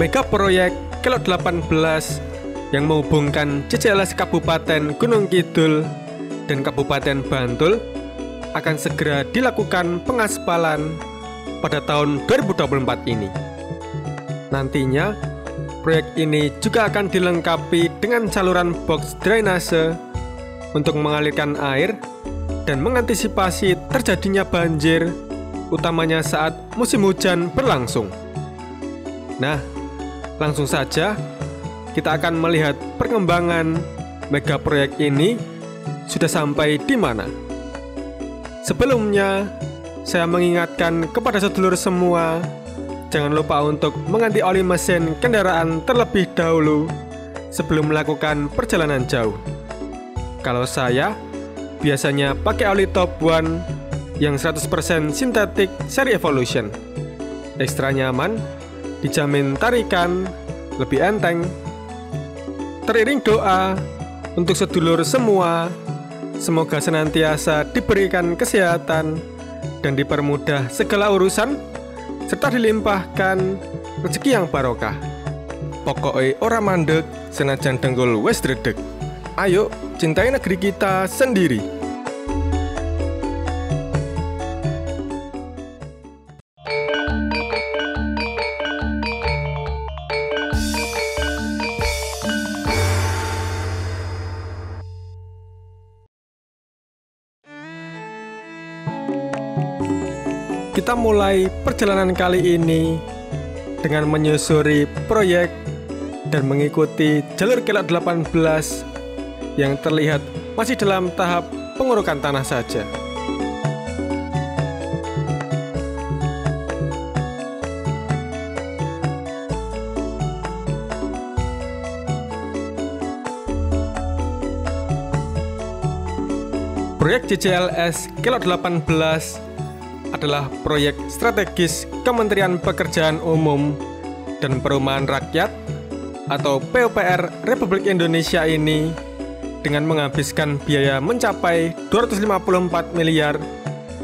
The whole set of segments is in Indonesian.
Mega proyek Kelot 18 yang menghubungkan CCLS Kabupaten Gunung Kidul dan Kabupaten Bantul akan segera dilakukan pengaspalan pada tahun 2024 ini. Nantinya, proyek ini juga akan dilengkapi dengan saluran box drainase untuk mengalirkan air dan mengantisipasi terjadinya banjir, utamanya saat musim hujan berlangsung. Nah, langsung saja kita akan melihat perkembangan mega proyek ini sudah sampai di mana. Sebelumnya, saya mengingatkan kepada sedulur semua, jangan lupa untuk mengganti oli mesin kendaraan terlebih dahulu sebelum melakukan perjalanan jauh. Kalau saya, biasanya pakai oli Top One yang 100% sintetik seri Evolution. Ekstra nyaman, dijamin tarikan lebih enteng. Teriring doa untuk sedulur semua, semoga senantiasa diberikan kesehatan dan dipermudah segala urusan, serta dilimpahkan rezeki yang barokah. Pokoknya ora mandek senajan dengkul wis dredeg. Ayo cintai negeri kita sendiri. Kita mulai perjalanan kali ini dengan menyusuri proyek dan mengikuti jalur Kelot 18 yang terlihat masih dalam tahap pengurukan tanah saja. Proyek CCLS Kelot 18 adalah proyek strategis Kementerian Pekerjaan Umum dan Perumahan Rakyat atau PUPR Republik Indonesia ini dengan menghabiskan biaya mencapai 254 miliar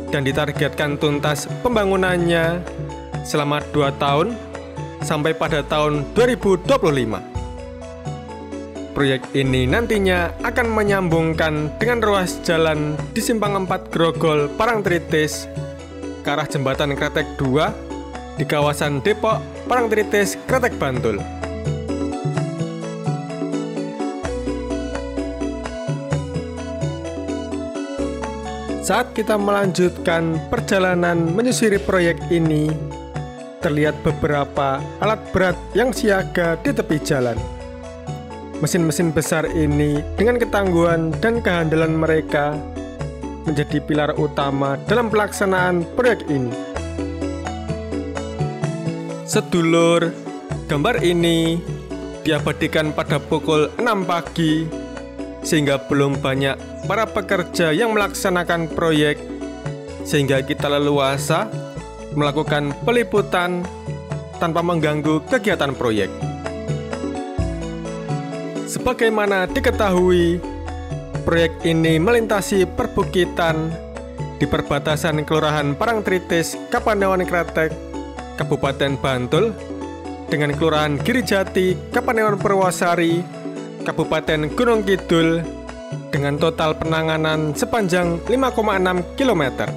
dan ditargetkan tuntas pembangunannya selama 2 tahun sampai pada tahun 2025. Proyek ini nantinya akan menyambungkan dengan ruas jalan di Simpang 4 Grogol Parangtritis ke arah Jembatan Kretek 2 di kawasan Depok Parangtritis Kretek Bantul. Saat kita melanjutkan perjalanan menyusuri proyek ini, terlihat beberapa alat berat yang siaga di tepi jalan. Mesin-mesin besar ini dengan ketangguhan dan kehandalan mereka menjadi pilar utama dalam pelaksanaan proyek ini. Sedulur, gambar ini diabadikan pada pukul 6 pagi sehingga belum banyak para pekerja yang melaksanakan proyek, sehingga kita leluasa melakukan peliputan tanpa mengganggu kegiatan proyek. Sebagaimana diketahui, proyek ini melintasi perbukitan di perbatasan Kelurahan Parangtritis, Kapanewon Kretek, Kabupaten Bantul dengan Kelurahan Girijati, Kapanewon Purwosari, Kabupaten Gunung Kidul dengan total penanganan sepanjang 5,6 km.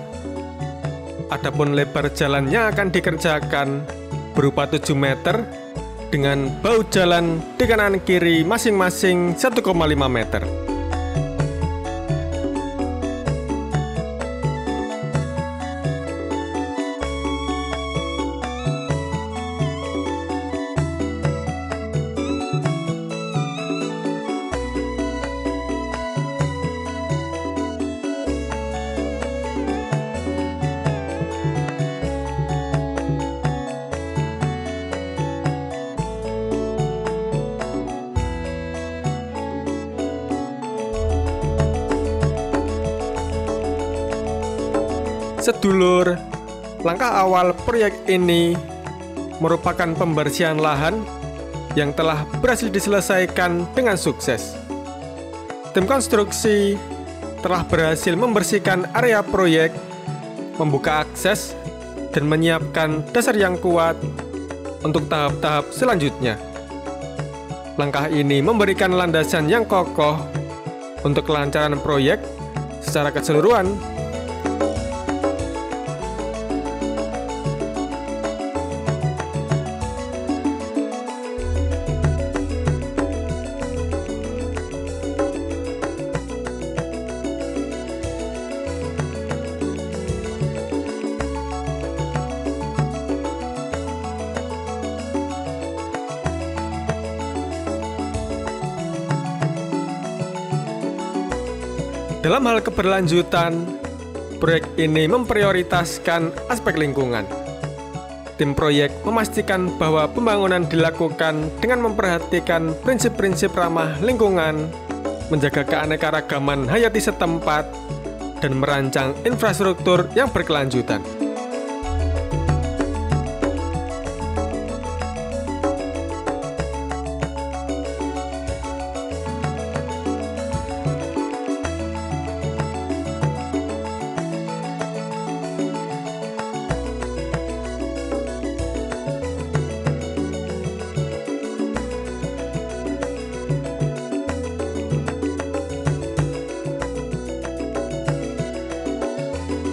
Adapun lebar jalan yang akan dikerjakan berupa 7 meter dengan baut jalan di kanan kiri masing-masing 1,5 meter. Sedulur, langkah awal proyek ini merupakan pembersihan lahan yang telah berhasil diselesaikan dengan sukses. Tim konstruksi telah berhasil membersihkan area proyek, membuka akses, dan menyiapkan dasar yang kuat untuk tahap-tahap selanjutnya. Langkah ini memberikan landasan yang kokoh untuk kelancaran proyek secara keseluruhan. Dalam hal keberlanjutan, proyek ini memprioritaskan aspek lingkungan. Tim proyek memastikan bahwa pembangunan dilakukan dengan memperhatikan prinsip-prinsip ramah lingkungan, menjaga keanekaragaman hayati setempat, dan merancang infrastruktur yang berkelanjutan.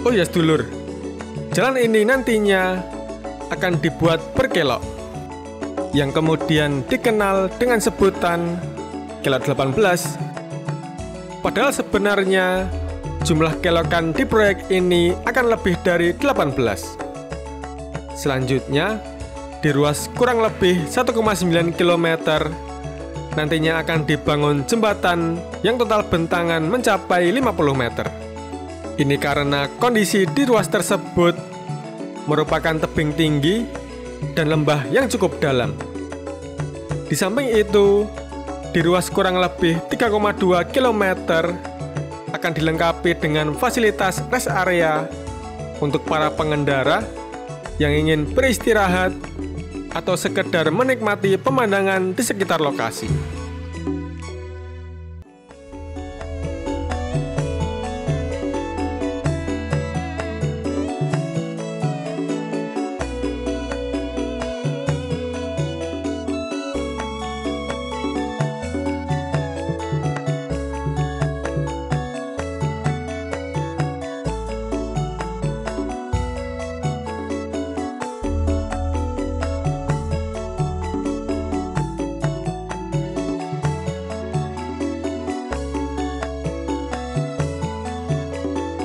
Oh ya sedulur, jalan ini nantinya akan dibuat berkelok, yang kemudian dikenal dengan sebutan kelok 18. Padahal sebenarnya jumlah kelokan di proyek ini akan lebih dari 18. Selanjutnya, di ruas kurang lebih 1,9 km, nantinya akan dibangun jembatan yang total bentangan mencapai 50 meter. Ini karena kondisi di ruas tersebut merupakan tebing tinggi dan lembah yang cukup dalam. Di samping itu, di ruas kurang lebih 3,2 km akan dilengkapi dengan fasilitas rest area untuk para pengendara yang ingin beristirahat atau sekedar menikmati pemandangan di sekitar lokasi.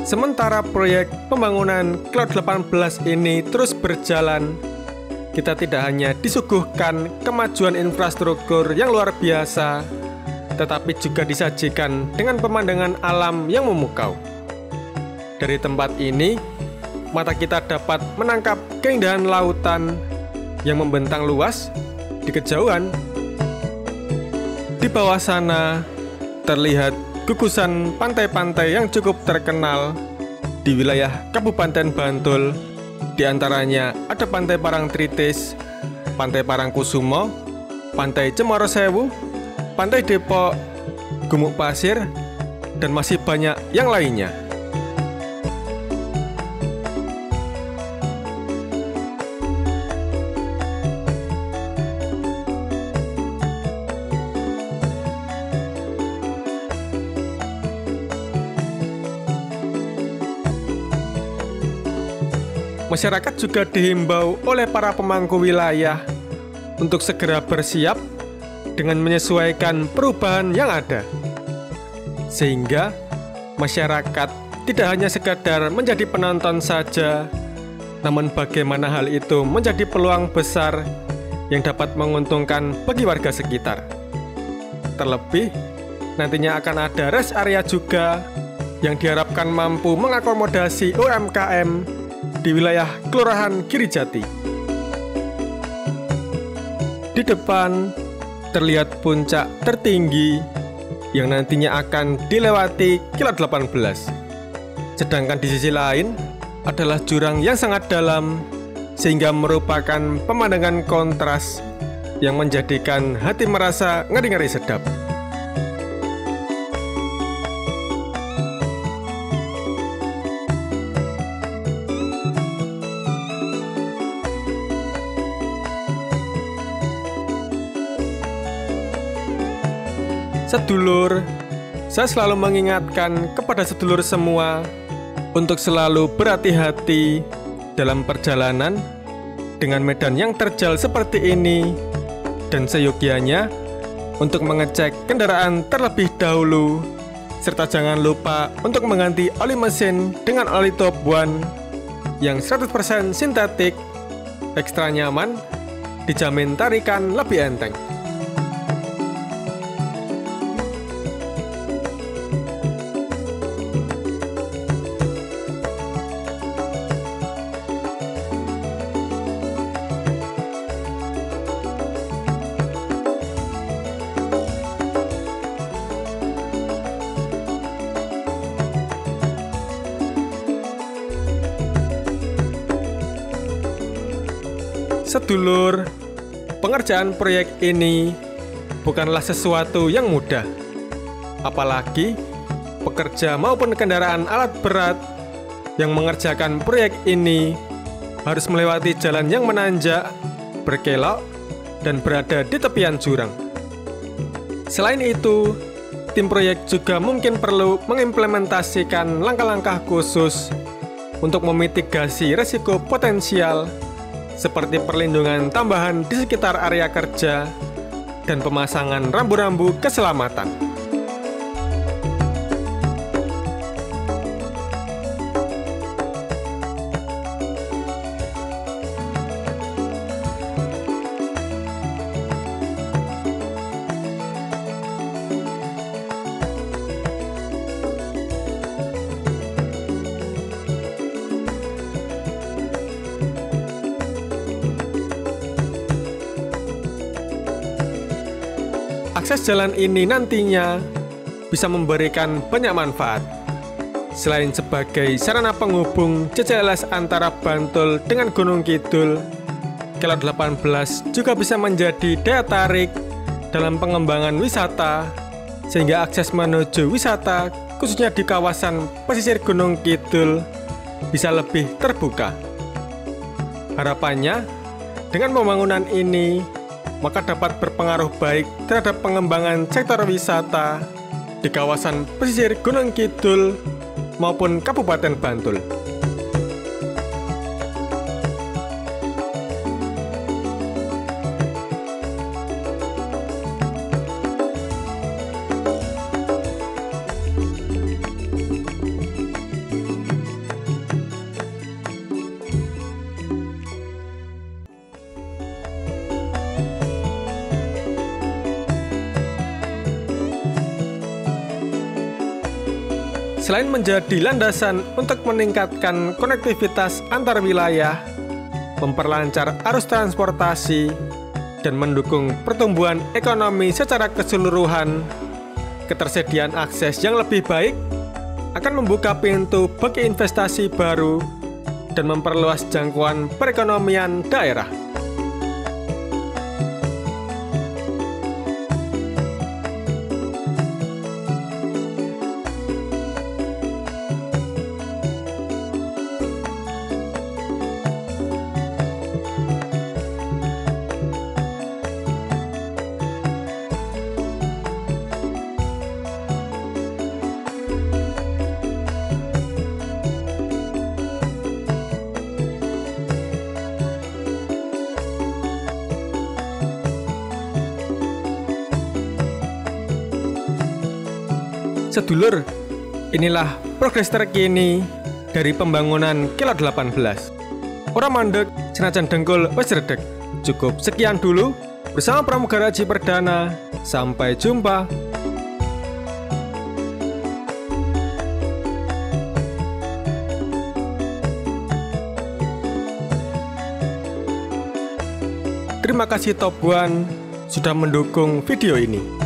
Sementara proyek pembangunan kelok 18 ini terus berjalan, kita tidak hanya disuguhkan kemajuan infrastruktur yang luar biasa, tetapi juga disajikan dengan pemandangan alam yang memukau. Dari tempat ini, mata kita dapat menangkap keindahan lautan yang membentang luas di kejauhan. Di bawah sana terlihat gugusan pantai-pantai yang cukup terkenal di wilayah Kabupaten Bantul. Di antaranya ada Pantai Parangtritis, Pantai Parangkusumo, Pantai Cemoro Sewu, Pantai Depok, Gumuk Pasir, dan masih banyak yang lainnya. Masyarakat juga dihimbau oleh para pemangku wilayah untuk segera bersiap dengan menyesuaikan perubahan yang ada, sehingga masyarakat tidak hanya sekadar menjadi penonton saja, namun bagaimana hal itu menjadi peluang besar yang dapat menguntungkan bagi warga sekitar. Terlebih, nantinya akan ada rest area juga yang diharapkan mampu mengakomodasi UMKM di wilayah Kelurahan Girijati. Di depan terlihat puncak tertinggi yang nantinya akan dilewati kelok 18. Sedangkan di sisi lain adalah jurang yang sangat dalam sehingga merupakan pemandangan kontras yang menjadikan hati merasa ngeri-ngeri sedap. Sedulur, saya selalu mengingatkan kepada sedulur semua untuk selalu berhati-hati dalam perjalanan dengan medan yang terjal seperti ini, dan seyogianya untuk mengecek kendaraan terlebih dahulu, serta jangan lupa untuk mengganti oli mesin dengan oli Top One yang 100% sintetik, ekstra nyaman, dijamin tarikan lebih enteng. Sedulur, pengerjaan proyek ini bukanlah sesuatu yang mudah. Apalagi pekerja maupun kendaraan alat berat yang mengerjakan proyek ini harus melewati jalan yang menanjak, berkelok, dan berada di tepian jurang. Selain itu, tim proyek juga mungkin perlu mengimplementasikan langkah-langkah khusus untuk memitigasi risiko potensial seperti perlindungan tambahan di sekitar area kerja dan pemasangan rambu-rambu keselamatan. Akses jalan ini nantinya bisa memberikan banyak manfaat. Selain sebagai sarana penghubung jejelas antara Bantul dengan Gunung Kidul, Kelot 18 juga bisa menjadi daya tarik dalam pengembangan wisata, sehingga akses menuju wisata khususnya di kawasan pesisir Gunung Kidul bisa lebih terbuka. Harapannya, dengan pembangunan ini maka dapat berpengaruh baik terhadap pengembangan sektor wisata di kawasan pesisir Gunung Kidul maupun Kabupaten Bantul. Selain menjadi landasan untuk meningkatkan konektivitas antar wilayah, memperlancar arus transportasi, dan mendukung pertumbuhan ekonomi secara keseluruhan, ketersediaan akses yang lebih baik akan membuka pintu bagi investasi baru dan memperluas jangkauan perekonomian daerah. Sedulur, inilah progres terkini dari pembangunan Kelot 18. Ora mandek, senajan dengkul wis redeg. Cukup sekian dulu bersama Pramugara Haji Perdana. Sampai jumpa. Terima kasih Top One sudah mendukung video ini.